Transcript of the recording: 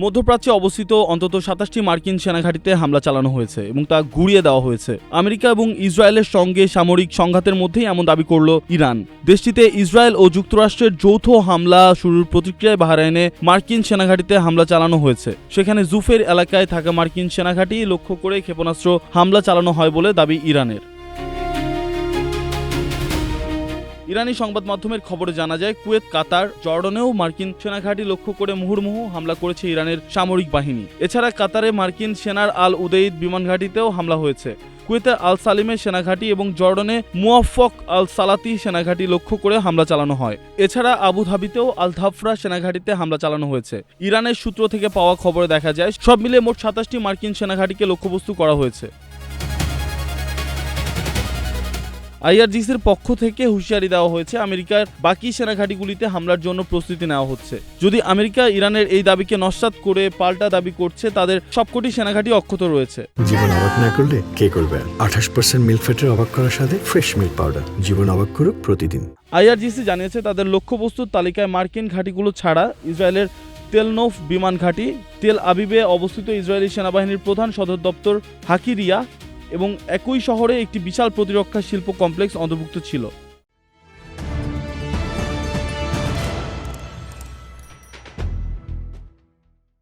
মধ্যপ্রাচ্যে অবস্থিত অন্তত ২৭টি মার্কিন সেনাঘাঁটিতে হামলা চালানো হয়েছে এবং তা গুড়িয়ে দেওয়া হয়েছে। আমেরিকা এবং ইসরায়েলের সঙ্গে সামরিক সংঘাতের মধ্যেই এমন দাবি করল ইরান। দেশটিতে ইসরায়েল ও যুক্তরাষ্ট্রের যৌথ হামলা শুরুর প্রতিক্রিয়ায় বাহরাইনে মার্কিন সেনাঘাঁটিতে হামলা চালানো হয়েছে। সেখানে জুফের এলাকায় থাকা মার্কিন সেনাঘাঁটি লক্ষ্য করে ক্ষেপণাস্ত্র হামলা চালানো হয় বলে দাবি ইরানের। ইরানি সংবাদ মাধ্যমের খবরে জানা যায়, কুয়েত, কাতার, জর্ডানেও মার্কিন সেনাঘাঁটি লক্ষ্য করে মুহুর্মুহু হামলা করেছে ইরানের সামরিক বাহিনী। এছাড়া কাতারে মার্কিন সেনার আল উদেইদ বিমান ঘাঁটিতেও হামলা হয়েছে। কুয়েতে আল সালিমের সেনাঘাঁটি এবং জর্ডানে মুওয়াফফক আল সালাতি সেনাঘাঁটি লক্ষ্য করে হামলা চালানো হয়। এছাড়া আবুধাবিতেও আল ধাফরা সেনাঘাঁটিতে হামলা চালানো হয়েছে। ইরানের সূত্র থেকে পাওয়া খবরে দেখা যায়, সব মিলে মোট ২৭টি মার্কিন সেনাঘাঁটিকে লক্ষ্যবস্তু করা হয়েছে। আইআরজিসির পক্ষ থেকে হুঁশিয়ারি দেওয়া হয়েছে, আমেরিকার বাকি সেনাঘাঁটিগুলিতে হামলার জন্য প্রস্তুতি নেওয়া হচ্ছে। যদি আমেরিকা ইরানের এই দাবিকে নস্যাৎ করে পাল্টা দাবি করছে, তাদের সবকটি সেনাঘাঁটি অক্ষত রয়েছে। জীবন অবাক না করলে কে করবে? 28% মিল্ক ফ্যাটের অবাক করার সাথে ফ্রেশ মিল্ক পাউডার। জীবন অবাক করুক প্রতিদিন। আইআরজিসি জানিয়েছে, তাদের লক্ষ্যবস্তুর তালিকায় মার্কিন ঘাঁটিগুলো ছাড়া ইসরায়েলের তেলনোফ বিমান ঘাঁটি, তেল আবিবে অবস্থিত ইসরায়েলি সেনাবাহিনীর প্রধান সদর দপ্তর হাকিরিয়া এবং একই শহরে একটি বিশাল প্রতিরক্ষা শিল্প কমপ্লেক্স অন্তর্ভুক্ত ছিল।